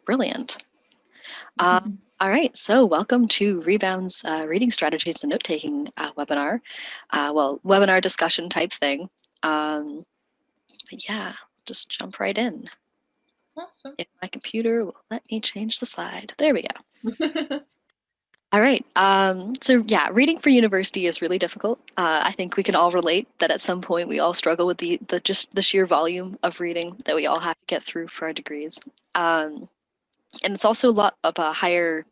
Brilliant. All right, so welcome to Rebound's Reading Strategies and Note-Taking webinar. Webinar discussion type thing. But yeah, just jump right in. Awesome. If my computer will let me change the slide. There we go. All right. So yeah, reading for university is really difficult. I think we can all relate that at some point we all struggle with just the sheer volume of reading that we all have to get through for our degrees. And it's also a lot of a higher,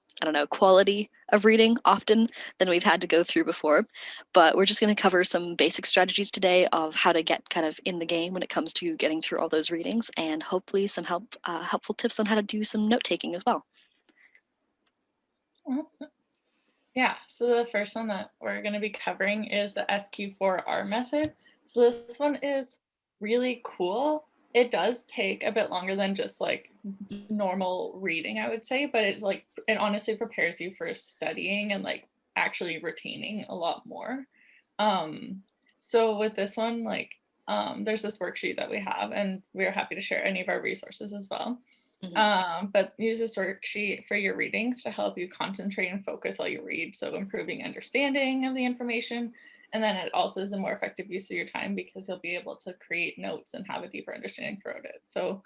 quality of reading often than we've had to go through before. But we're just going to cover some basic strategies today of how to get kind of in the game when it comes to getting through all those readings, and hopefully some helpful tips on how to do some note taking as well. Awesome. Yeah, so the first one that we're going to be covering is the SQ4R method. So this one is really cool. It does take a bit longer than just like normal reading, I would say, but it honestly prepares you for studying and like actually retaining a lot more. So with this one, there's this worksheet that we have, and we're happy to share any of our resources as well. But use this worksheet for your readings to help you concentrate and focus while you read. So improving understanding of the information. And then it also is a more effective use of your time because you'll be able to create notes and have a deeper understanding throughout it. So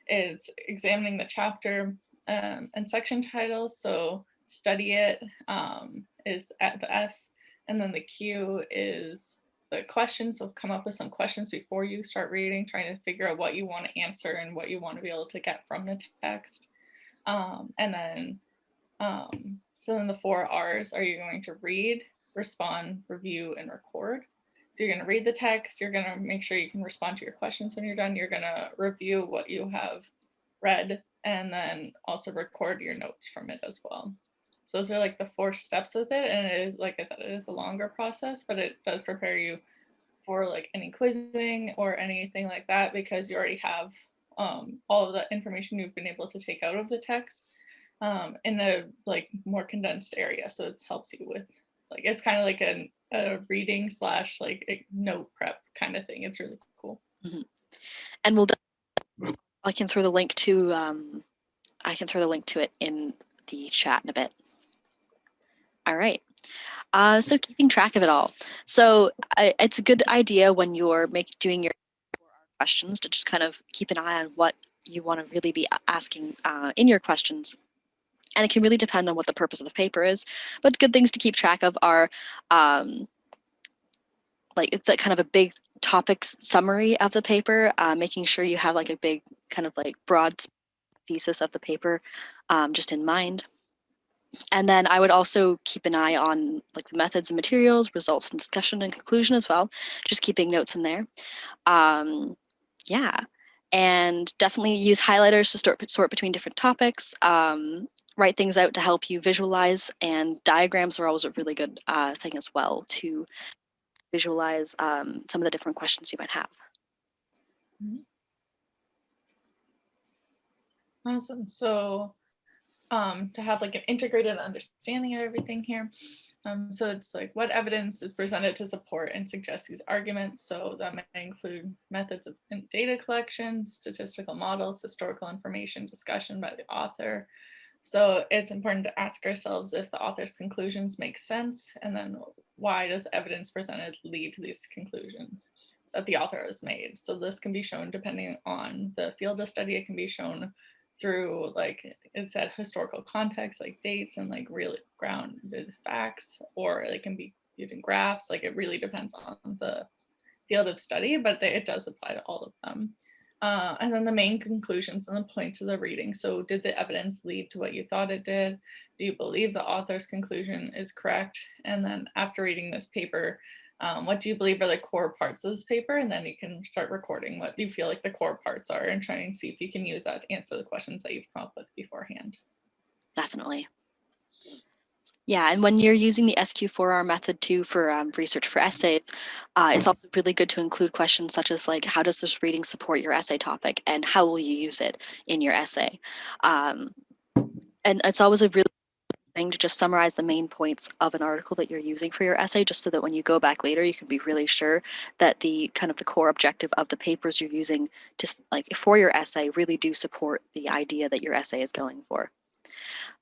it's examining the chapter and section titles. So study it is at the S, and then the Q is the questions. So come up with some questions before you start reading, trying to figure out what you want to answer and what you want to be able to get from the text. So then the 4 R's are you going to read, respond, review, and record. So you're going to read the text, you're going to make sure you can respond to your questions when you're done, you're going to review what you have read, and then also record your notes from it as well. So those are like the 4 steps with it, and it is, like I said, it is a longer process, but it does prepare you for like any quizzing or anything like that because you already have all of the information you've been able to take out of the text in a like more condensed area. So it helps you with like, it's kind of like a reading / like a note prep kind of thing. It's really cool. And I can throw the link to it in the chat in a bit. All right. So keeping track of it all. So it's a good idea when you're doing your questions to just kind of keep an eye on what you want to really be asking in your questions. And it can really depend on what the purpose of the paper is. But good things to keep track of are like it's like kind of a big topic summary of the paper, making sure you have like a big kind of like broad thesis of the paper just in mind. And then I would also keep an eye on like the methods and materials, results and discussion and conclusion as well, just keeping notes in there. Yeah, and definitely use highlighters to sort between different topics. Write things out to help you visualize, and diagrams are always a really good thing as well to visualize some of the different questions you might have. Awesome. So to have like an integrated understanding of everything here. So it's like what evidence is presented to support and suggest these arguments. So that might include methods of data collection, statistical models, historical information, discussion by the author. So it's important to ask ourselves if the author's conclusions make sense, and then why does evidence presented lead to these conclusions that the author has made. So this can be shown depending on the field of study. It can be shown through, like it said, historical context, like dates and like really grounded facts, or it can be using graphs. Like it really depends on the field of study, but it does apply to all of them. And then the main conclusions and the points of the reading. So did the evidence lead to what you thought it did? Do you believe the author's conclusion is correct? And then after reading this paper, what do you believe are the core parts of this paper? And then you can start recording what you feel like the core parts are and trying to see if you can use that to answer the questions that you've come up with beforehand. Definitely. Yeah, and when you're using the SQ4R method too for research for essays, it's also really good to include questions such as like, how does this reading support your essay topic, and how will you use it in your essay? And it's always a really thing to just summarize the main points of an article that you're using for your essay, just so that when you go back later, you can be really sure that the kind of the core objective of the papers you're using to like for your essay really do support the idea that your essay is going for.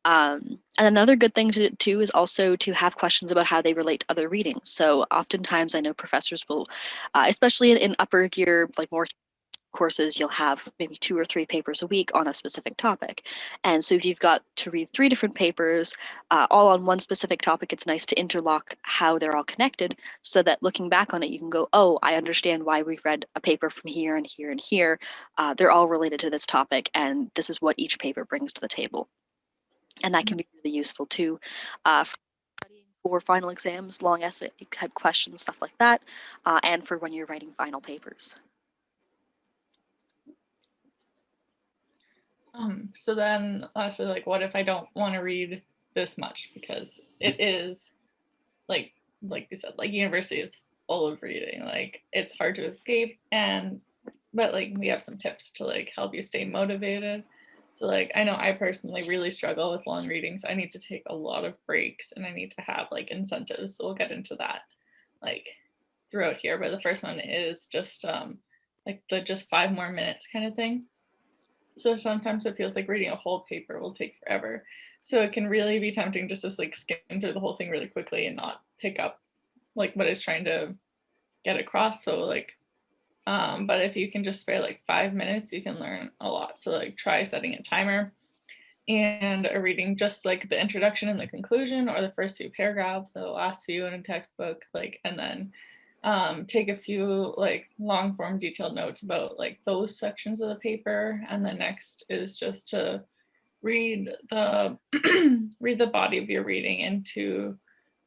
And another good thing to do is also to have questions about how they relate to other readings. So oftentimes I know professors will, especially in upper gear, like more courses, you'll have maybe 2 or 3 papers a week on a specific topic. And so if you've got to read 3 different papers, all on one specific topic, it's nice to interlock how they're all connected so that looking back on it, you can go, oh, I understand why we've read a paper from here and here and here. They're all related to this topic, and this is what each paper brings to the table. And that can be really useful too for studying for final exams, long essay type questions, stuff like that, and for when you're writing final papers. So then lastly, like, what if I don't want to read this much? Because it is like you said, like university is full of reading. Like it's hard to escape, but like we have some tips to like help you stay motivated. So like I know I personally really struggle with long readings. I need to take a lot of breaks and I need to have like incentives. So we'll get into that like throughout here. But the first one is just like the just 5 more minutes kind of thing. So sometimes it feels like reading a whole paper will take forever. So it can really be tempting just to like skim through the whole thing really quickly and not pick up like what it's trying to get across. So like, but if you can just spare like 5 minutes, you can learn a lot. So like try setting a timer and reading just like the introduction and the conclusion or the first 2 paragraphs, the last few in a textbook, like, and then take a few like long form detailed notes about like those sections of the paper. And the next is just to read the read the body of your reading into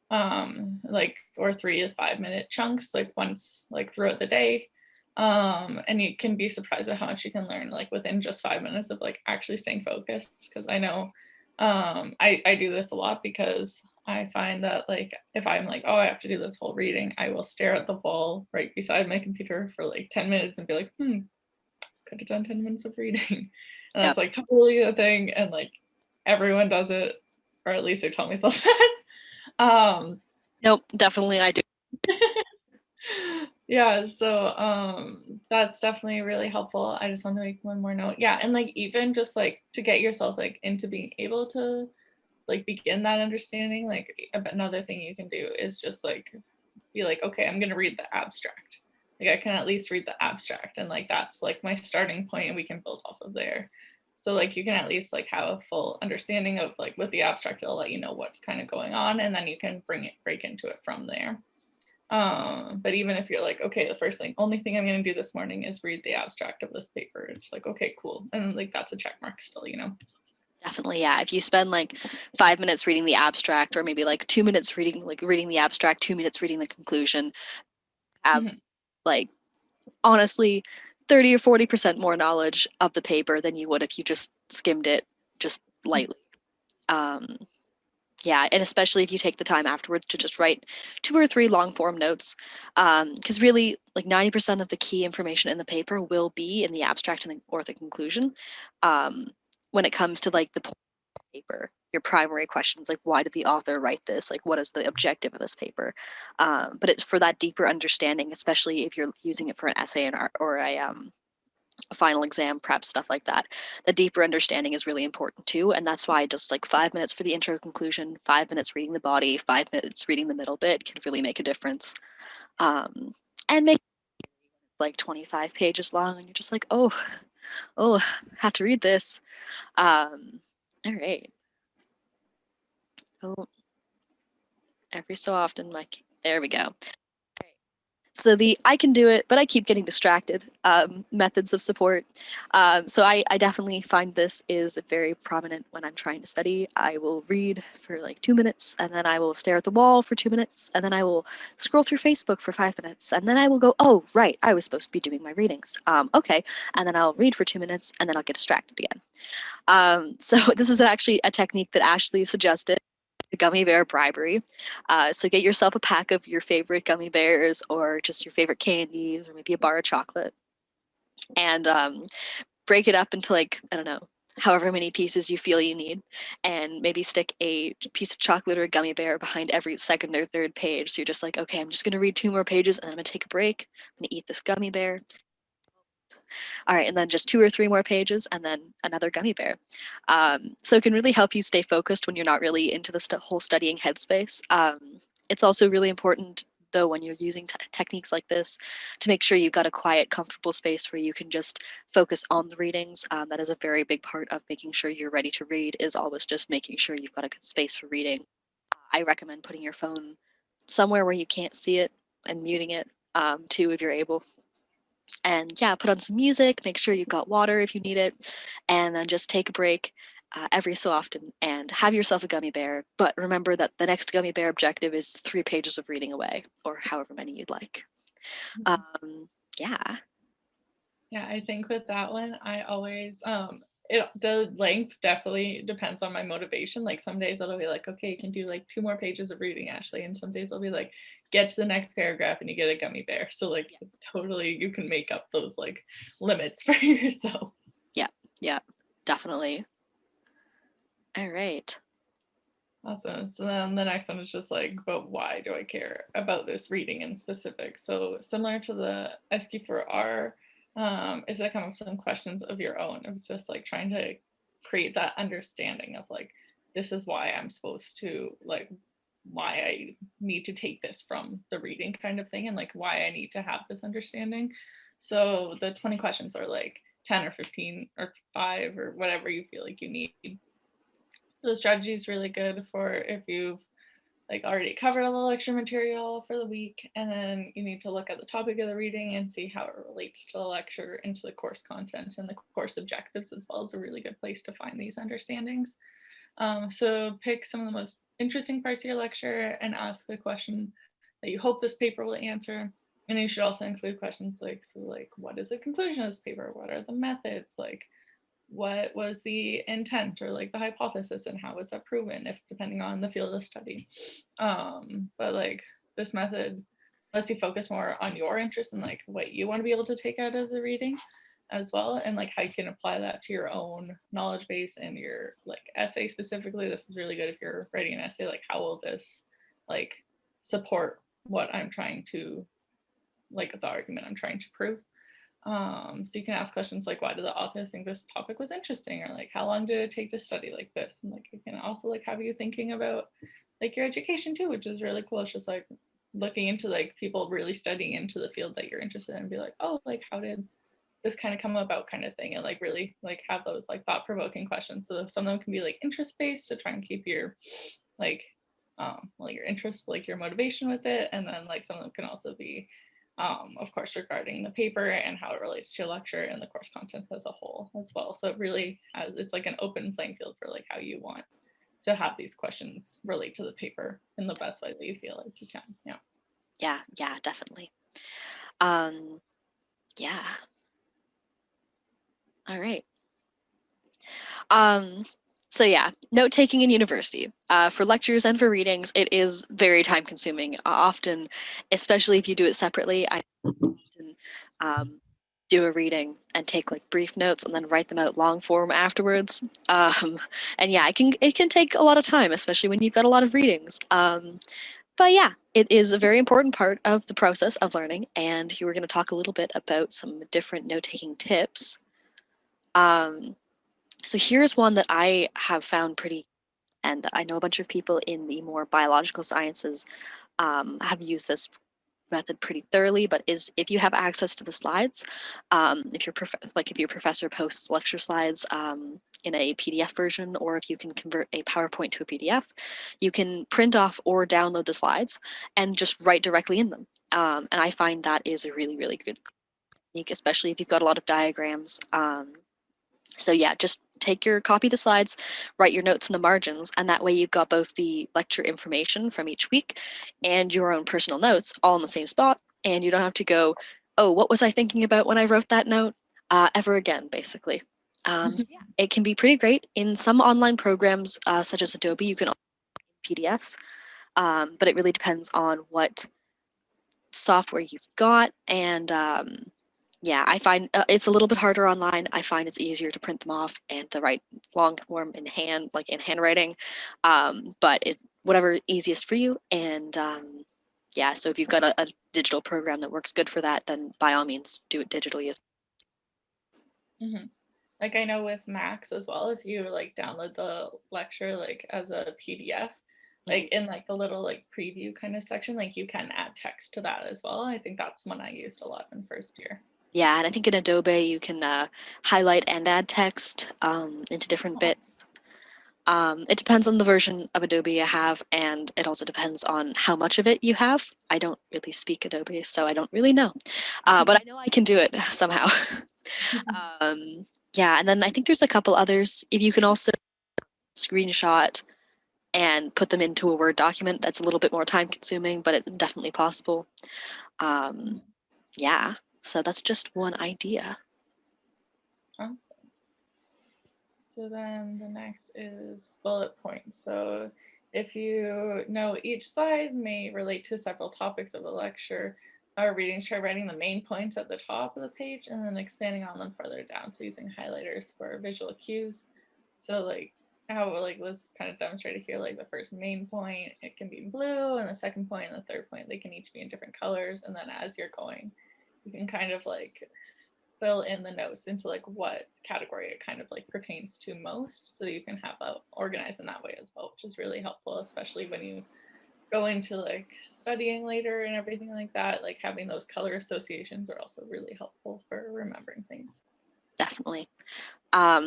like or 3 to 5 minute chunks, like once like throughout the day. And you can be surprised at how much you can learn like within just 5 minutes of like actually staying focused. Because I know I do this a lot because I find that like if I'm like, oh, I have to do this whole reading, I will stare at the wall right beside my computer for like 10 minutes and be like, could have done 10 minutes of reading. And that's like totally the thing. And like everyone does it, or at least I tell myself that. Nope, definitely I do. Yeah, so that's definitely really helpful. I just want to make one more note. Yeah, and like even just like to get yourself like into being able to like begin that understanding, like another thing you can do is just like be like, okay, I'm gonna read the abstract. Like I can at least read the abstract, and like that's like my starting point, and we can build off of there. So like you can at least like have a full understanding of like with the abstract, it'll let you know what's kind of going on, and then you can break into it from there. But even if you're like, okay, the only thing I'm gonna do this morning is read the abstract of this paper, it's like, okay, cool, and like that's a check mark still, you know. Definitely, yeah. If you spend like 5 minutes reading the abstract, or maybe like 2 minutes reading the abstract, 2 minutes reading the conclusion, have like honestly 30 or 40% more knowledge of the paper than you would if you just skimmed it just lightly. Yeah, and especially if you take the time afterwards to just write 2 or 3 long form notes, because really like 90% of the key information in the paper will be in the abstract or the conclusion. When it comes to like the paper, your primary questions like why did the author write this, like what is the objective of this paper, but it's for that deeper understanding, especially if you're using it for an essay and or a final exam prep, stuff like that. The deeper understanding is really important too, and that's why just like 5 minutes for the intro conclusion, 5 minutes reading the body, 5 minutes reading the middle bit can really make a difference. And make like 25 pages long and you're just like, oh, have to read this. All right. Oh, every so often, Mike. There we go. So the I can do it, but I keep getting distracted methods of support. So I definitely find this is very prominent when I'm trying to study. I will read for like 2 minutes, and then I will stare at the wall for 2 minutes, and then I will scroll through Facebook for 5 minutes, and then I will go, oh, right, I was supposed to be doing my readings. Okay, and then I'll read for 2 minutes, and then I'll get distracted again. So this is actually a technique that Ashley suggested, the gummy bear bribery. So get yourself a pack of your favorite gummy bears or just your favorite candies or maybe a bar of chocolate, and break it up into like, I don't know, however many pieces you feel you need, and maybe stick a piece of chocolate or a gummy bear behind every second or third page. So you're just like, okay, I'm just going to read 2 more pages and I'm going to take a break. I'm going to eat this gummy bear. All right, and then just 2 or 3 more pages and then another gummy bear. So it can really help you stay focused when you're not really into the whole studying headspace. It's also really important, though, when you're using techniques like this, to make sure you've got a quiet, comfortable space where you can just focus on the readings. That is a very big part of making sure you're ready to read, is always just making sure you've got a good space for reading. I recommend putting your phone somewhere where you can't see it and muting it, too, if you're able. And yeah, put on some music, make sure you've got water if you need it, and then just take a break every so often and have yourself a gummy bear. But remember that the next gummy bear objective is 3 pages of reading away, or however many you'd like. Yeah. Yeah, I think with that one, I always the length definitely depends on my motivation. Like some days it'll be like, okay, you can do like 2 more pages of reading, Ashley, and some days I'll be like, get to the next paragraph and you get a gummy bear. So like totally you can make up those like limits for yourself. Yeah, yeah, definitely. All right. Awesome. So then the next one is just like, but why do I care about this reading in specific? So similar to the SQ4R, is that come up with some questions of your own. It's just like trying to create that understanding of like, this is why I'm supposed to like, why I need to take this from the reading kind of thing, and like why I need to have this understanding. So the 20 questions are like 10 or 15 or 5 or whatever you feel like you need. So the strategy is really good for if you've like already covered all the lecture material for the week, and then you need to look at the topic of the reading and see how it relates to the lecture into the course content and the course objectives as well. Is a really good place to find these understandings. So pick some of the most interesting parts of your lecture and ask the question that you hope this paper will answer. And you should also include questions like, so like, what is the conclusion of this paper? What are the methods? Like, what was the intent or like the hypothesis and how was that proven, if depending on the field of study. But like this method lets you focus more on your interest and like what you want to be able to take out of the reading as well, and like how you can apply that to your own knowledge base and your like essay specifically. This is really good if you're writing an essay, like how will this like support what I'm trying to, like the argument I'm trying to prove. So you can ask questions like, why did the author think this topic was interesting? Or like, how long did it take to study like this? And like, it can also like have you thinking about like your education too, which is really cool. It's just like looking into like people really studying into the field that you're interested in and be like, oh, like how did this kind of come about kind of thing, and like really like have those like thought-provoking questions. So some of them can be like interest-based to try and keep your like well, your interest, like your motivation with it, and then like some of them can also be of course regarding the paper and how it relates to your lecture and the course content as a whole as well. So it really has, it's like an open playing field for like how you want to have these questions relate to the paper in the best way that you feel like you can. Yeah, definitely. Yeah. All right. Um, so yeah, note taking in university. For lectures and for readings, it is very time consuming. Often, especially if you do it separately, I often do a reading and take like brief notes and then write them out long form afterwards. And yeah, it can take a lot of time, especially when you've got a lot of readings. But yeah, it is a very important part of the process of learning, and you were going to talk a little bit about some different note taking tips. Um, so here's one that I have found pretty, and I know a bunch of people in the more biological sciences have used this method pretty thoroughly, but is if you have access to the slides, if your professor posts lecture slides in a PDF version, or if you can convert a PowerPoint to a PDF, you can print off or download the slides and just write directly in them. And I find that is a really, really good technique, especially if you've got a lot of diagrams. So yeah, just copy the slides, write your notes in the margins, and that way you've got both the lecture information from each week and your own personal notes all in the same spot, and you don't have to go, oh, what was I thinking about when I wrote that note? Ever again, basically. So yeah, it can be pretty great. In some online programs, such as Adobe, you can also PDFs, but it really depends on what software you've got and Yeah, I find it's a little bit harder online. I find it's easier to print them off and to write long form in hand, like in handwriting. But it whatever easiest for you. And yeah, so if you've got a digital program that works good for that, then by all means do it digitally. Mm-hmm. Like I know with Macs as well, if you like download the lecture like as a PDF, Mhm. like in like the little like preview kind of section, like you can add text to that as well. I think that's one I used a lot in first year. Yeah, and I think in Adobe you can highlight and add text into different Oh. bits. It depends on the version of Adobe you have, and it also depends on how much of it you have. I don't really speak Adobe, so I don't really know. But I know I can do it somehow. um, yeah, and then I think there's a couple others. If you can also screenshot and put them into a Word document, that's a little bit more time consuming, but it's definitely possible. Um, yeah, so that's just one idea. Awesome. So then the next is bullet points. So if you know each slide may relate to several topics of the lecture or readings, try writing the main points at the top of the page and then expanding on them further down. So using highlighters for visual cues. So like how like Liz is kind of demonstrated here, like the first main point, it can be blue, and the second point and the third point, they can each be in different colors. And then as you're going, you can kind of like fill in the notes into like what category it kind of like pertains to most, so you can have that organized in that way as well, which is really helpful, especially when you go into like studying later and everything like that. Like having those color associations are also really helpful for remembering things. Definitely.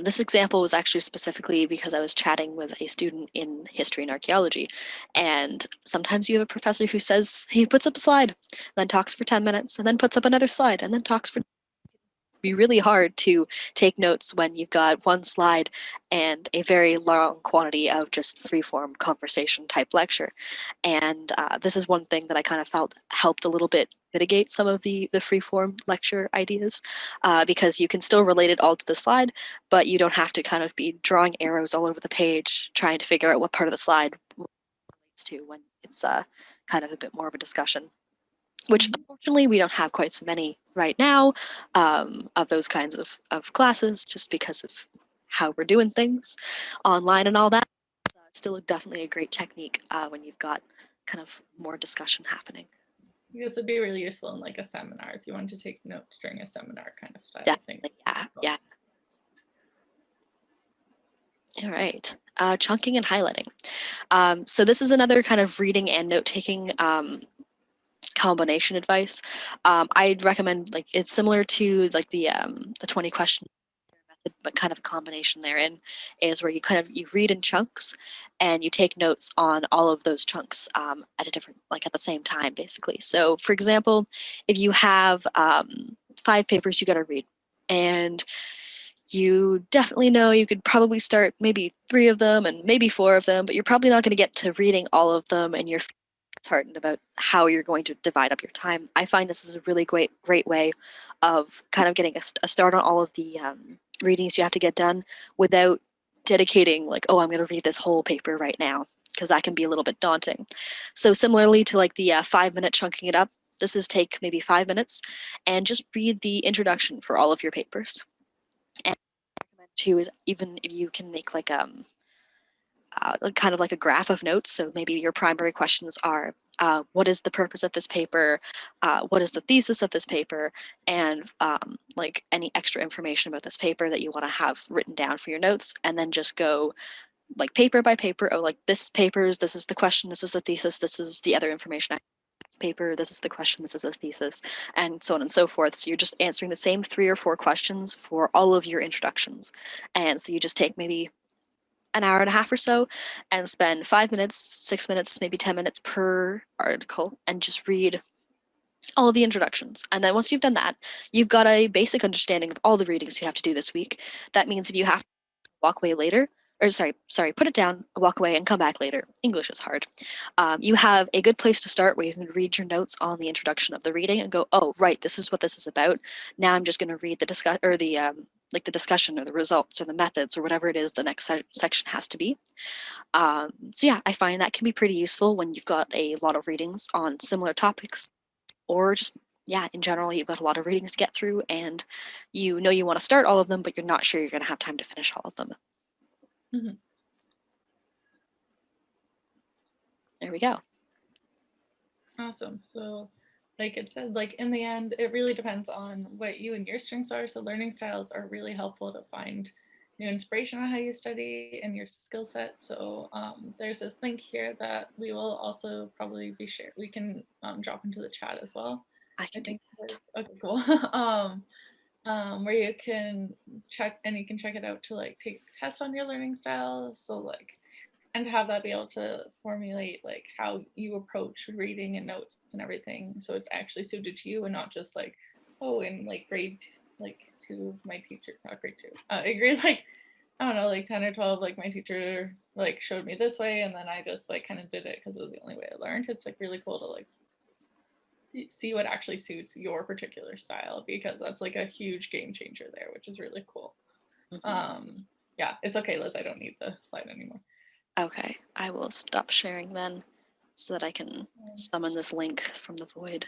This example was actually specifically because I was chatting with a student in history and archaeology. And sometimes you have a professor who says he puts up a slide, then talks for 10 minutes, and then puts up another slide, and then talks for be really hard to take notes when you've got one slide and a very long quantity of just free-form conversation type lecture. And this is one thing that I kind of felt helped a little bit mitigate some of the free-form lecture ideas, because you can still relate it all to the slide, but you don't have to kind of be drawing arrows all over the page trying to figure out what part of the slide relates to when it's kind of a bit more of a discussion, which Mm-hmm. unfortunately we don't have quite so many right now, of those kinds of classes, just because of how we're doing things online and all that. It's still definitely a great technique when you've got kind of more discussion happening. This would be really useful in like a seminar if you wanted to take notes during a seminar kind of style thing. Definitely, yeah, yeah. All right. Chunking and highlighting. So this is another kind of reading and note-taking combination advice. I'd recommend, like, it's similar to like the 20 question method, but kind of a combination therein is where you kind of you read in chunks and you take notes on all of those chunks at a different, like at the same time, basically. So for example, if you have 5 papers you got to read, and you definitely know you could probably start maybe 3 of them and maybe 4 of them, but you're probably not going to get to reading all of them, and you're disheartened about how you're going to divide up your time. I find this is a really great way of kind of getting a start on all of the readings you have to get done without dedicating, like, oh, I'm going to read this whole paper right now, because that can be a little bit daunting. So similarly to like the 5 minute chunking it up, this is take maybe 5 minutes and just read the introduction for all of your papers. And too is, even if you can make like kind of like a graph of notes. So maybe your primary questions are, what is the purpose of this paper? What is the thesis of this paper? And like any extra information about this paper that you want to have written down for your notes, and then just go like paper by paper. Oh, like this paper's, this is the question, this is the thesis, this is the other information. Paper, this is the question, this is the thesis, and so on and so forth. So you're just answering the same 3 or 4 questions for all of your introductions. And so you just take maybe an hour and a half or so and spend 5 minutes, 6 minutes, maybe 10 minutes per article and just read all of the introductions. And then once you've done that, you've got a basic understanding of all the readings you have to do this week. That means if you have to walk away later, or sorry, put it down, walk away, and come back later. English is hard. You have a good place to start where you can read your notes on the introduction of the reading and go, oh, right, this is what this is about. Now I'm just going to read the discuss or the like the discussion or the results or the methods or whatever it is the next section has to be. So yeah, I find that can be pretty useful when you've got a lot of readings on similar topics, or just yeah, in general, you've got a lot of readings to get through, and you know you want to start all of them, but you're not sure you're going to have time to finish all of them. Mhm. There we go. Awesome. So, like it said, like in the end, it really depends on what you and your strengths are. So, learning styles are really helpful to find new inspiration on how you study and your skill set. So, there's this link here that we will also probably be shared. We can drop into the chat as well. I I can do think that. there's okay, cool. Where you can check and you can check it out to like take a test on your learning style. So like and to have that be able to formulate like how you approach reading and notes and everything so it's actually suited to you and not just like oh in like grade like two my teacher not grade two in grade like I don't know like 10 or 12 like my teacher like showed me this way and then I just like kind of did it because it was the only way I learned. It's like really cool to like see what actually suits your particular style because that's like a huge game changer there, which is really cool. Mhm. um yeah, it's okay, Liz, I don't need the slide anymore. Okay, I will stop sharing then so that I can summon this link from the void.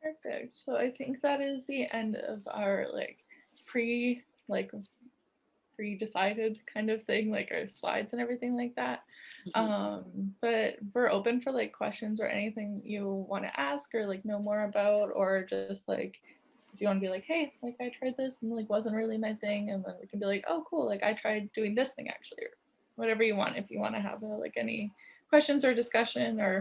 Perfect. So I think that is the end of our pre like pre-decided kind of thing, like our slides and everything like that. Mhm. But we're open for like questions or anything you want to ask or like know more about, or just like if you want to be like, hey, like I tried this and like wasn't really my thing, and then we can be like, oh cool, like I tried doing this thing actually, or whatever you want. If you want to have like any questions or discussion or